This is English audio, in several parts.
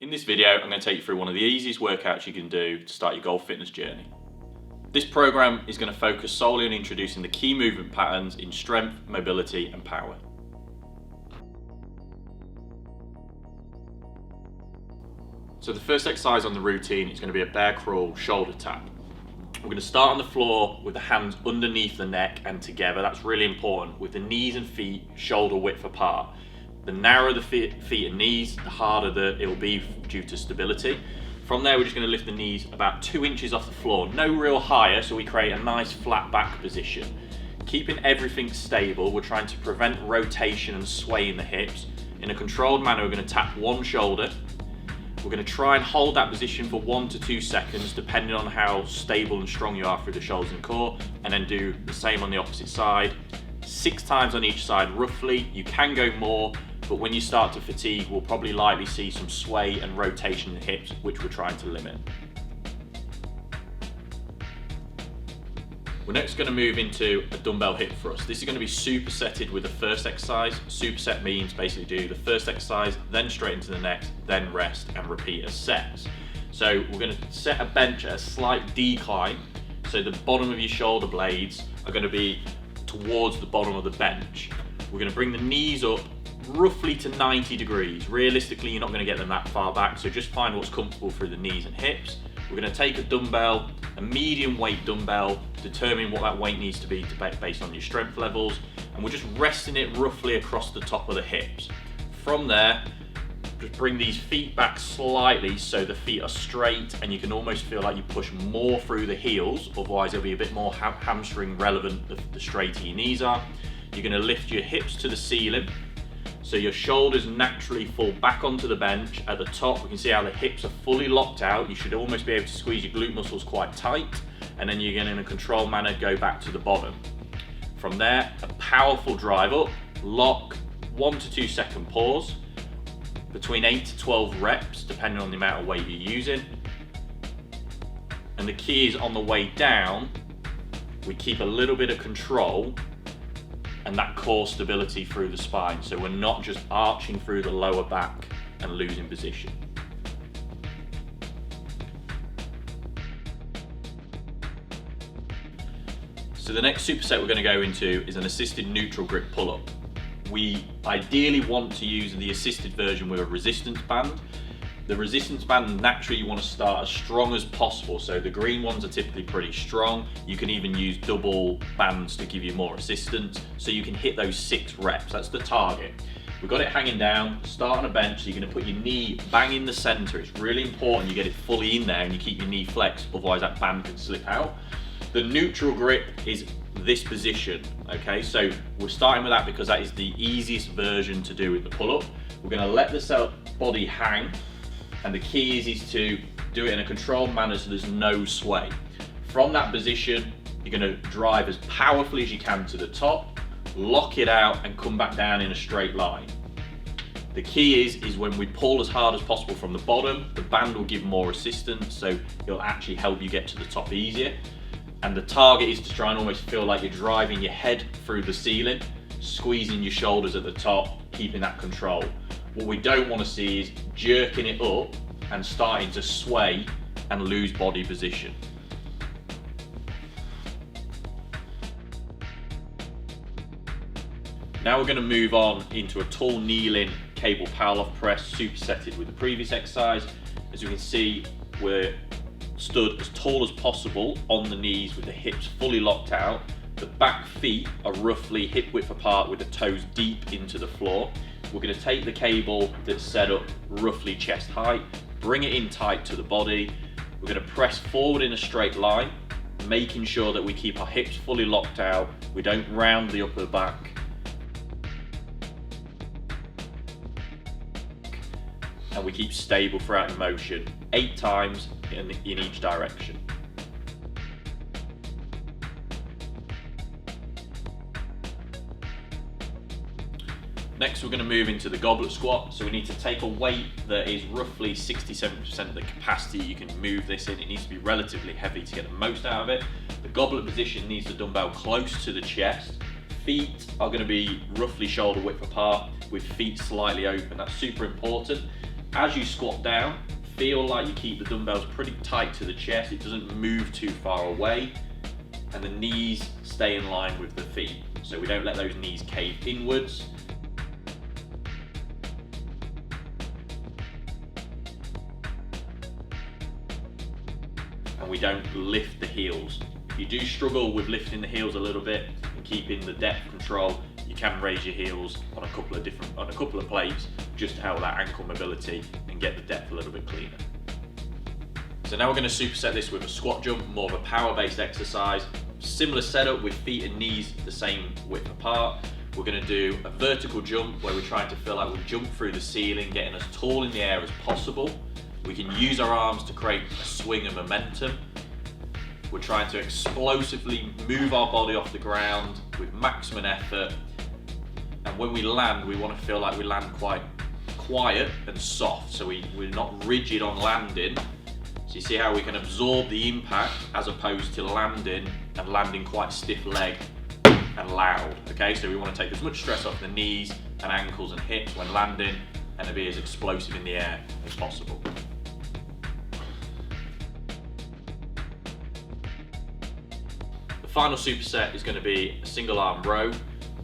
In this video, I'm going to take you through one of the easiest workouts you can do to start your goal fitness journey. This program is going to focus solely on introducing the key movement patterns in strength, mobility and power. So the first exercise on the routine is going to be a bear crawl shoulder tap. We're going to start on the floor with the hands underneath the neck and together. That's really important, with the knees and feet shoulder width apart. The narrower the feet and knees, the harder it will be due to stability. From there, we're just going to lift the knees about 2 inches off the floor, no real higher, so we create a nice flat back position. Keeping everything stable, we're trying to prevent rotation and sway in the hips. In a controlled manner, we're going to tap one shoulder. We're going to try and hold that position for 1 to 2 seconds, depending on how stable and strong you are through the shoulders and core, and then do the same on the opposite side. 6 times on each side roughly. You can go more, but when you start to fatigue, we'll probably likely see some sway and rotation in the hips, which we're trying to limit. We're next going to move into a dumbbell hip thrust. This is going to be supersetted with the first exercise. Superset means basically do the first exercise, then straight into the next, then rest and repeat as sets. So we're going to set a bench at a slight decline, so the bottom of your shoulder blades are going to be towards the bottom of the bench. We're going to bring the knees up roughly to 90 degrees. Realistically, you're not going to get them that far back, so just find what's comfortable through the knees and hips. We're going to take a dumbbell, a medium weight dumbbell, determine what that weight needs to be based on your strength levels, and we're just resting it roughly across the top of the hips. From there, just bring these feet back slightly so the feet are straight, and you can almost feel like you push more through the heels, otherwise it'll be a bit more hamstring relevant the straighter your knees are. You're going to lift your hips to the ceiling, so your shoulders naturally fall back onto the bench. At the top, we can see how the hips are fully locked out. You should almost be able to squeeze your glute muscles quite tight, and then you're going to, in a controlled manner, go back to the bottom. From there, a powerful drive up, lock, 1 to 2 second pause, between 8 to 12 reps, depending on the amount of weight you're using. And the key is on the way down, we keep a little bit of control and that core stability through the spine, so we're not just arching through the lower back and losing position. So the next superset we're going to go into is an assisted neutral grip pull-up. We ideally want to use the assisted version with a resistance band. The resistance band, naturally you want to start as strong as possible, so the green ones are typically pretty strong. You can even use double bands to give you more assistance, so you can hit those 6 reps. That's the target. We've got it hanging down, start on a bench, so you're going to put your knee bang in the center. It's really important you get it fully in there and you keep your knee flexed, otherwise that band can slip out. The neutral grip is this position, okay? So we're starting with that because that is the easiest version to do with the pull-up. We're going to let the body hang, and the key is to do it in a controlled manner so there's no sway. From that position, you're going to drive as powerfully as you can to the top, lock it out and come back down in a straight line. The key is when we pull as hard as possible from the bottom, the band will give more assistance, so it'll actually help you get to the top easier. And the target is to try and almost feel like you're driving your head through the ceiling, squeezing your shoulders at the top, keeping that control. What we don't want to see is jerking it up and starting to sway and lose body position. Now we're going to move on into a tall kneeling cable powerlift press, supersetted with the previous exercise. As you can see, we're stood as tall as possible on the knees with the hips fully locked out. The back feet are roughly hip width apart with the toes deep into the floor. We're going to take the cable that's set up roughly chest height, bring it in tight to the body. We're going to press forward in a straight line, making sure that we keep our hips fully locked out. We don't round the upper back. And we keep stable throughout the motion, 8 times in each direction. Next, we're going to move into the goblet squat. So we need to take a weight that is roughly 67% of the capacity you can move this in. It needs to be relatively heavy to get the most out of it. The goblet position needs the dumbbell close to the chest. Feet are going to be roughly shoulder width apart with feet slightly open. That's super important. As you squat down, feel like you keep the dumbbells pretty tight to the chest, it doesn't move too far away, and the knees stay in line with the feet. So we don't let those knees cave inwards. And we don't lift the heels. If you do struggle with lifting the heels a little bit and keeping the depth control, you can raise your heels on a couple of plates just to help that ankle mobility and get the depth a little bit cleaner. So now we're going to superset this with a squat jump, more of a power-based exercise. Similar setup with feet and knees the same width apart. We're going to do a vertical jump where we're trying to feel like we jump through the ceiling, getting as tall in the air as possible. We can use our arms to create a swing of momentum. We're trying to explosively move our body off the ground with maximum effort. And when we land, we want to feel like we land quite quiet and soft. So we're not rigid on landing. So you see how we can absorb the impact as opposed to landing quite stiff-legged and loud. Okay, so we want to take as much stress off the knees and ankles and hips when landing and to be as explosive in the air as possible. The final superset is going to be a single arm row.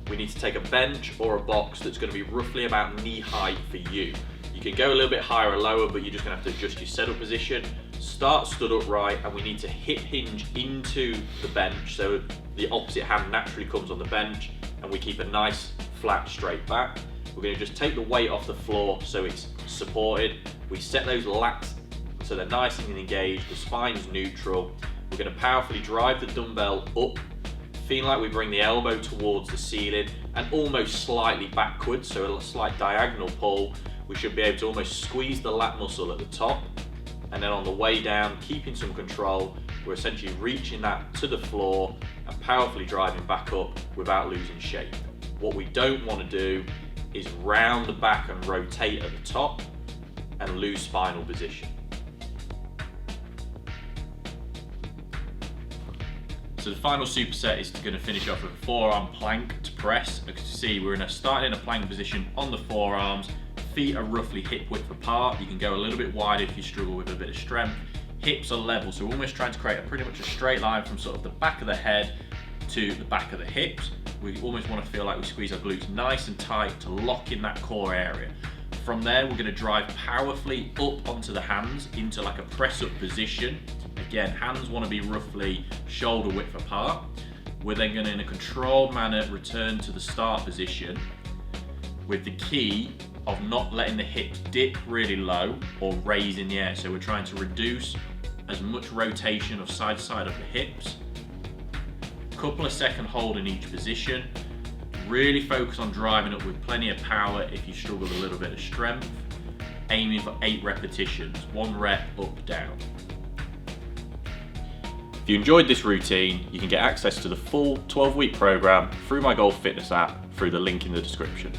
We need to take a bench or a box that's going to be roughly about knee height for you. You can go a little bit higher or lower, but you're just going to have to adjust your setup position. Start stood upright, and we need to hip hinge into the bench so the opposite hand naturally comes on the bench, and we keep a nice flat straight back. We're going to just take the weight off the floor so it's supported. We set those lats so they're nice and engaged, the spine's neutral. We're going to powerfully drive the dumbbell up, feeling like we bring the elbow towards the ceiling and almost slightly backwards, so a slight diagonal pull. We should be able to almost squeeze the lat muscle at the top, and then on the way down, keeping some control, we're essentially reaching that to the floor and powerfully driving back up without losing shape. What we don't want to do is round the back and rotate at the top and lose spinal position. So the final superset is going to finish off with a forearm plank to press. As you can see, we're starting in a plank position on the forearms. Feet are roughly hip width apart. You can go a little bit wider if you struggle with a bit of strength. Hips are level, so we're almost trying to create pretty much a straight line from sort of the back of the head to the back of the hips. We almost want to feel like we squeeze our glutes nice and tight to lock in that core area. From there, we're going to drive powerfully up onto the hands into like a press up position. Again, hands want to be roughly shoulder width apart. We're then going to, in a controlled manner, return to the start position with the key of not letting the hips dip really low or raise in the air. So we're trying to reduce as much rotation of side to side of the hips. Couple of second hold in each position. Really focus on driving up with plenty of power if you struggle with a little bit of strength. Aiming for 8 repetitions, 1 rep up, down. If you enjoyed this routine, you can get access to the full 12-week program through my Golf Fitness app through the link in the description.